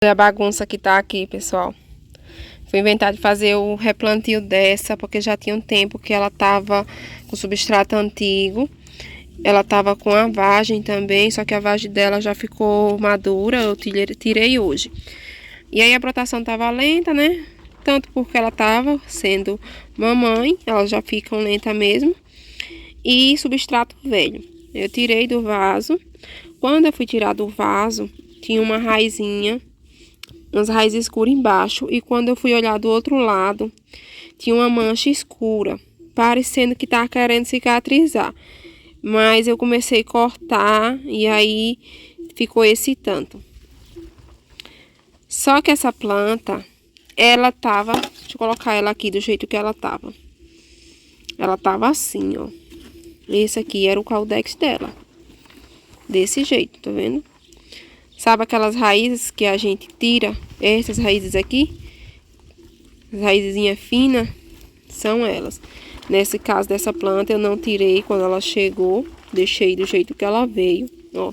Olha a bagunça que tá aqui, pessoal. Fui inventar de fazer o replantio dessa, porque já tinha um tempo que ela tava com substrato antigo. Ela tava com a vagem também, só que a vagem dela já ficou madura, eu tirei hoje. E aí a brotação tava lenta, né? Tanto porque ela tava sendo mamãe, elas já ficam lenta mesmo. E substrato velho. Eu tirei do vaso. Quando eu fui tirar do vaso, tinha uma raizinha, umas raízes escuras embaixo, e quando eu fui olhar do outro lado, tinha uma mancha escura, parecendo que estava querendo cicatrizar. Mas eu comecei a cortar e aí ficou esse tanto. Só que essa planta, ela tava, deixa eu colocar ela aqui do jeito que ela tava. Ela tava assim, ó. Esse aqui era o caldex dela. Desse jeito, tá vendo? Sabe aquelas raízes que a gente tira? Essas raízes aqui, as raizinhas finas, são elas. Nesse caso dessa planta eu não tirei quando ela chegou, deixei do jeito que ela veio, ó.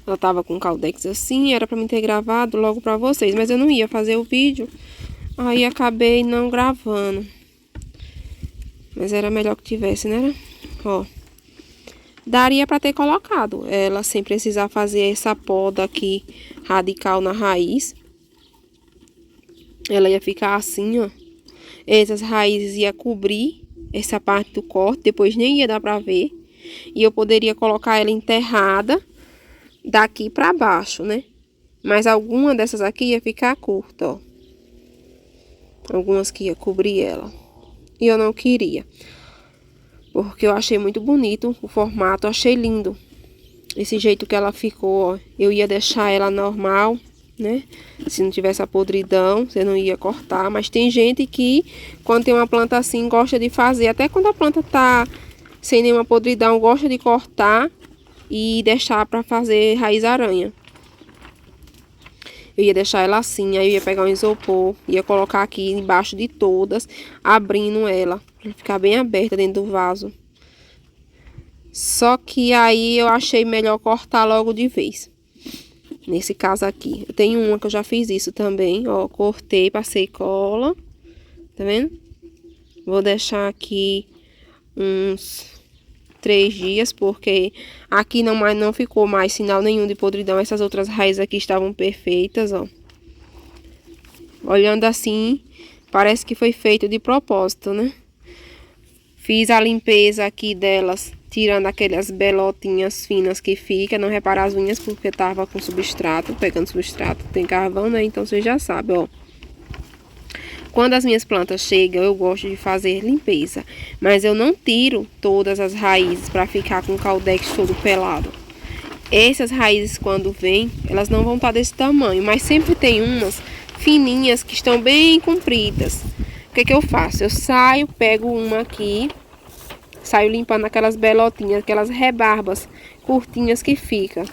Ela tava com caldex assim, era pra mim ter gravado logo pra vocês, mas eu não ia fazer o vídeo, aí acabei não gravando. Mas era melhor que tivesse, né? Ó. Daria pra ter colocado ela sem precisar fazer essa poda aqui radical na raiz. Ela ia ficar assim, ó. Essas raízes ia cobrir essa parte do corte, depois nem ia dar pra ver. E eu poderia colocar ela enterrada daqui pra baixo, né? Mas alguma dessas aqui ia ficar curta, ó. Algumas que ia cobrir ela. E eu não queria. Porque eu achei muito bonito o formato, achei lindo. Esse jeito que ela ficou, ó. Eu ia deixar ela normal, né? Se não tivesse a podridão, você não ia cortar. Mas tem gente que, quando tem uma planta assim, gosta de fazer. Até quando a planta tá sem nenhuma podridão, gosta de cortar e deixar pra fazer raiz aranha. Eu ia deixar ela assim, aí eu ia pegar um isopor, ia colocar aqui embaixo de todas, abrindo ela, pra ficar bem aberta dentro do vaso. Só que aí eu achei melhor cortar logo de vez. Nesse caso aqui. Eu tenho uma que eu já fiz isso também, ó. Cortei, passei cola. Tá vendo? Vou deixar aqui uns 3 dias, porque aqui não ficou mais sinal nenhum de podridão. Essas outras raízes aqui estavam perfeitas, ó. Olhando assim, parece que foi feito de propósito, né? Fiz a limpeza aqui delas, tirando aquelas belotinhas finas que fica. Não reparar as unhas porque tava com substrato, pegando substrato. Tem carvão, né? Então você já sabe, ó. Quando as minhas plantas chegam, eu gosto de fazer limpeza. Mas eu não tiro todas as raízes para ficar com o caldex todo pelado. Essas raízes, quando vêm, elas não vão estar desse tamanho. Mas sempre tem umas fininhas que estão bem compridas. O que que eu faço? Eu saio, pego uma aqui, saio limpando aquelas belotinhas, aquelas rebarbas curtinhas que fica.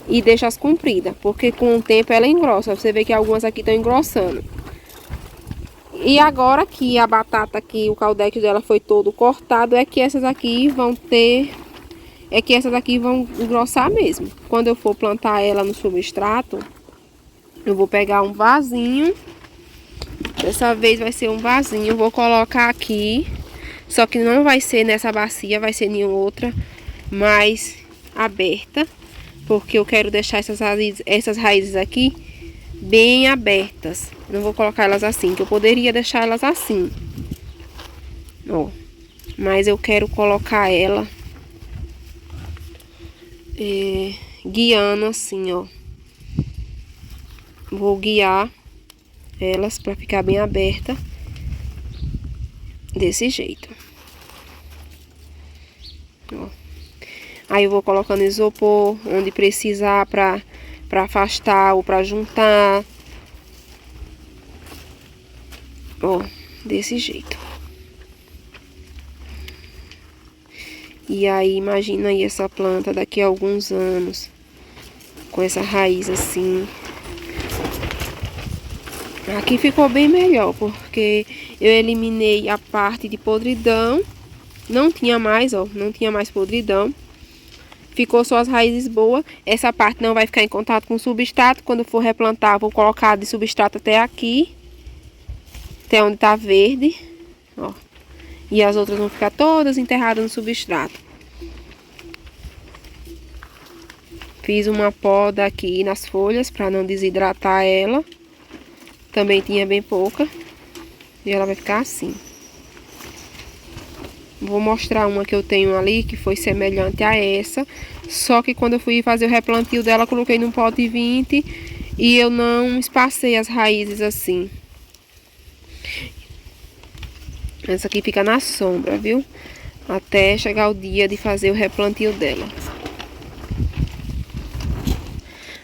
E deixo as compridas, porque com o tempo ela engrossa. Você vê que algumas aqui estão engrossando. E agora que a batata aqui, o caldex dela foi todo cortado, é que essas aqui vão engrossar mesmo. Quando eu for plantar ela no substrato, eu vou pegar um vasinho. Dessa vez vai ser um vasinho, vou colocar aqui. Só que não vai ser nessa bacia, vai ser em outra mais aberta. Porque eu quero deixar essas raízes aqui bem abertas. Não vou colocar elas assim, que eu poderia deixar elas assim. Ó. Mas eu quero colocar ela guiando assim, ó. Vou guiar elas pra ficar bem aberta. Desse jeito. Ó. Aí eu vou colocando isopor onde precisar pra afastar ou pra juntar. Ó, desse jeito. E aí, imagina aí essa planta daqui a alguns anos, com essa raiz assim. Aqui ficou bem melhor, porque eu eliminei a parte de podridão. Não tinha mais, ó, não tinha mais podridão. ficou só as raízes boas. Essa parte não vai ficar em contato com o substrato. Quando for replantar, vou colocar de substrato até aqui. Até onde tá verde. Ó. E as outras vão ficar todas enterradas no substrato. Fiz uma poda aqui nas folhas para não desidratar ela. Também tinha bem pouca. E ela vai ficar assim. Vou mostrar uma que eu tenho ali, que foi semelhante a essa. Só que quando eu fui fazer o replantio dela, coloquei num pote 20 e eu não espacei as raízes assim. Essa aqui fica na sombra, viu? Até chegar o dia de fazer o replantio dela.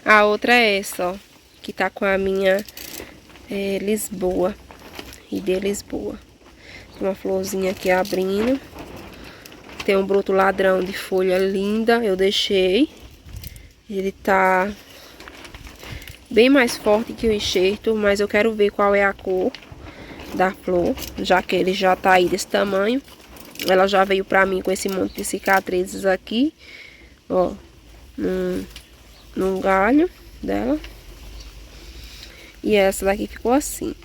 A outra é essa, ó. Que tá com a minha Lisboa. E de Lisboa. Tem uma florzinha aqui abrindo. Tem um broto ladrão de folha linda, eu deixei. Ele tá bem mais forte que o enxerto, mas eu quero ver qual é a cor da flor, já que ele já tá aí desse tamanho. Ela já veio pra mim com esse monte de cicatrizes aqui, ó, num galho dela. E essa daqui ficou assim.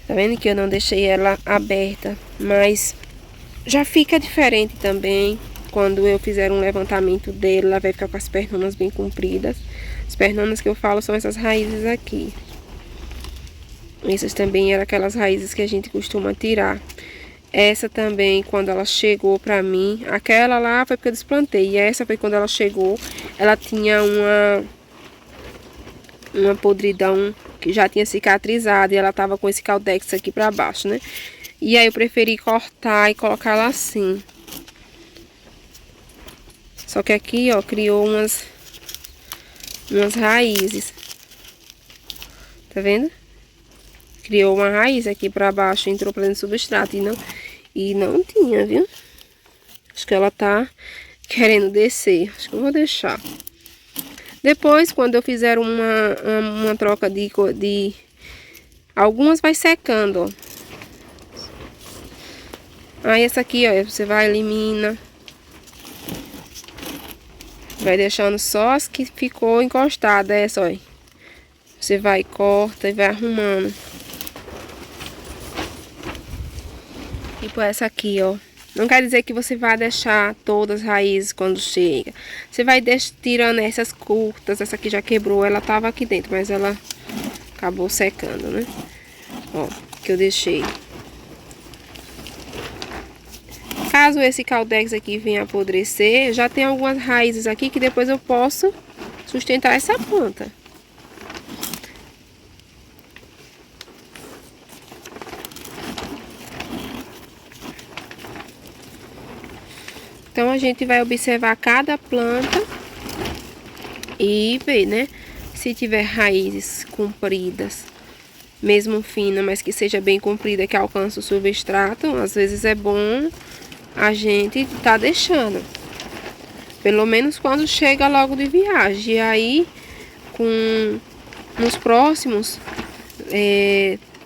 Tá vendo que eu não deixei ela aberta, mas já fica diferente também. Quando eu fizer um levantamento dele, ela vai ficar com as pernonas bem compridas. As pernonas que eu falo são essas raízes aqui. Essas também eram aquelas raízes que a gente costuma tirar. Essa também, quando ela chegou pra mim, aquela lá foi porque eu desplantei. E essa foi quando ela chegou, ela tinha uma podridão que já tinha cicatrizado e ela tava com esse caldex aqui pra baixo, né? E aí eu preferi cortar e colocar ela assim. Só que aqui, ó, criou umas raízes. Tá vendo? Criou uma raiz aqui pra baixo, entrou pra dentro do substrato e não tinha, viu? Acho que ela tá querendo descer. Acho que eu vou deixar. Depois, quando eu fizer uma troca de... Algumas vai secando, ó. Aí essa aqui, ó, você vai elimina. Vai deixando só as que ficou encostada, essa, ó. Você vai, corta e vai arrumando. Tipo essa aqui, ó. Não quer dizer que você vai deixar todas as raízes quando chega. Você vai tirando essas curtas. Essa aqui já quebrou, ela tava aqui dentro, mas ela acabou secando, né? Ó, que eu deixei. Caso esse caldex aqui venha apodrecer, já tem algumas raízes aqui que depois eu posso sustentar essa planta. Então a gente vai observar cada planta e ver, né? Se tiver raízes compridas, mesmo fina, mas que seja bem comprida, que alcance o substrato, às vezes é bom a gente tá deixando. Pelo menos quando chega logo de viagem. E aí, nos próximos,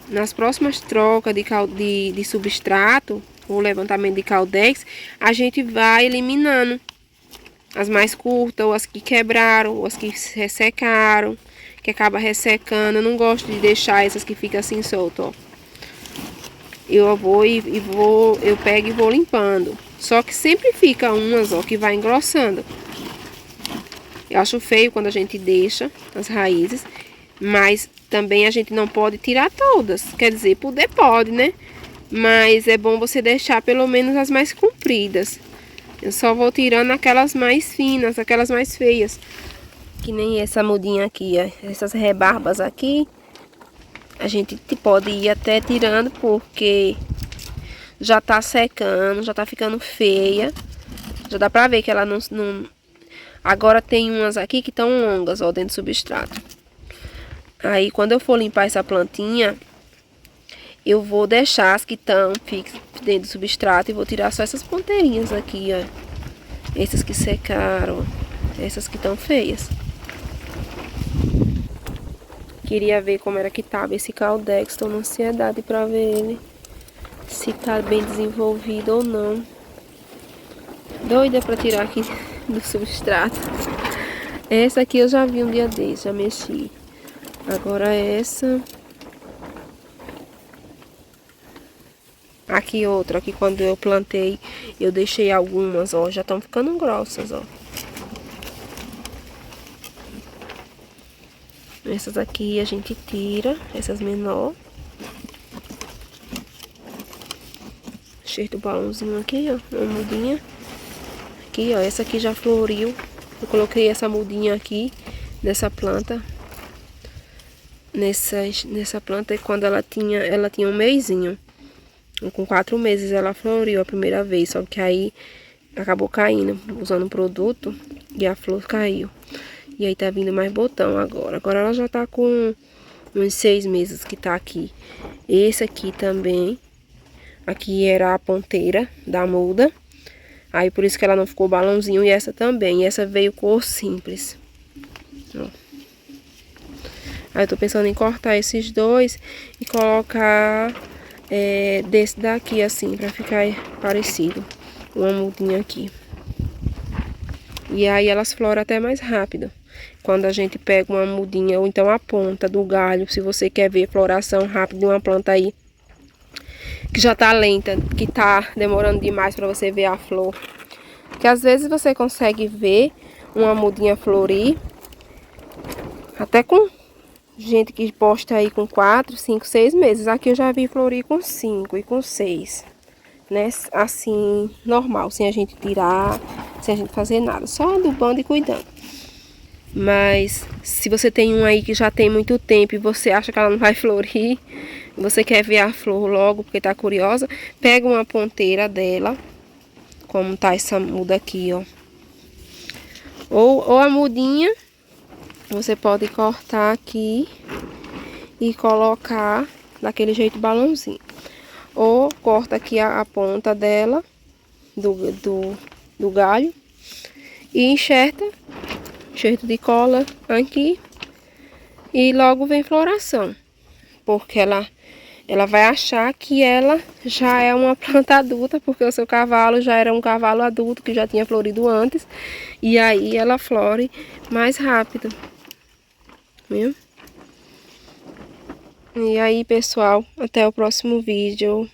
nas próximas trocas de substrato, o levantamento de caldex, a gente vai eliminando as mais curtas, ou as que quebraram, ou as que ressecaram, que acaba ressecando. Eu não gosto de deixar essas que ficam assim soltas, ó. Eu pego e vou limpando. Só que sempre fica umas, ó, que vai engrossando. Eu acho feio quando a gente deixa as raízes, mas também a gente não pode tirar todas. Quer dizer, poder pode, né? Mas é bom você deixar pelo menos as mais compridas. Eu só vou tirando aquelas mais finas, aquelas mais feias. Que nem essa mudinha aqui, ó. Essas rebarbas aqui, a gente pode ir até tirando porque já tá secando, já tá ficando feia. Já dá pra ver que ela não... Agora tem umas aqui que estão longas, ó, dentro do substrato. Aí quando eu for limpar essa plantinha, eu vou deixar as que estão dentro do substrato e vou tirar só essas ponteirinhas aqui, ó. Essas que secaram, essas que estão feias. Queria ver como era que tava esse caldex, tô na ansiedade pra ver ele. Se tá bem desenvolvido ou não. Doida pra tirar aqui do substrato. Essa aqui eu já vi um dia desse, já mexi. Agora essa. Aqui outra, aqui quando eu plantei, eu deixei algumas, ó, já estão ficando grossas, ó. Essas aqui a gente tira, essas menor. Cheio do balãozinho aqui, ó, uma mudinha. Aqui, ó, essa aqui já floriu. Eu coloquei essa mudinha aqui, dessa planta. Nessa planta, quando ela tinha um mesinho. Com 4 meses ela floriu a primeira vez, só que aí acabou caindo, usando o produto, e a flor caiu. E aí tá vindo mais botão agora. Agora ela já tá com uns 6 meses que tá aqui. Esse aqui também, aqui era a ponteira da muda. Aí por isso que ela não ficou balãozinho, e essa também. E essa veio cor simples. Ó. Aí eu tô pensando em cortar esses dois e colocar desse daqui assim, pra ficar parecido. Uma mudinha aqui. E aí elas floram até mais rápido. Quando a gente pega uma mudinha, ou então a ponta do galho, se você quer ver floração rápida de uma planta aí, que já tá lenta, que tá demorando demais pra você ver a flor. Que às vezes você consegue ver uma mudinha florir, até com gente que posta aí com 4, 5, 6 meses. Aqui eu já vi florir com 5 e com 6. Né? Assim, normal, sem a gente tirar, sem a gente fazer nada. Só adubando e cuidando. Mas se você tem um aí que já tem muito tempo e você acha que ela não vai florir, você quer ver a flor logo porque tá curiosa, pega uma ponteira dela, como tá essa muda aqui, ó. Ou a mudinha, você pode cortar aqui e colocar daquele jeito balãozinho. Ou corta aqui a ponta dela, do galho, e enxerto de cola aqui. E logo vem floração. Porque ela vai achar que ela já é uma planta adulta, porque o seu cavalo já era um cavalo adulto que já tinha florido antes. E aí ela flore mais rápido. Viu? E aí, pessoal, até o próximo vídeo.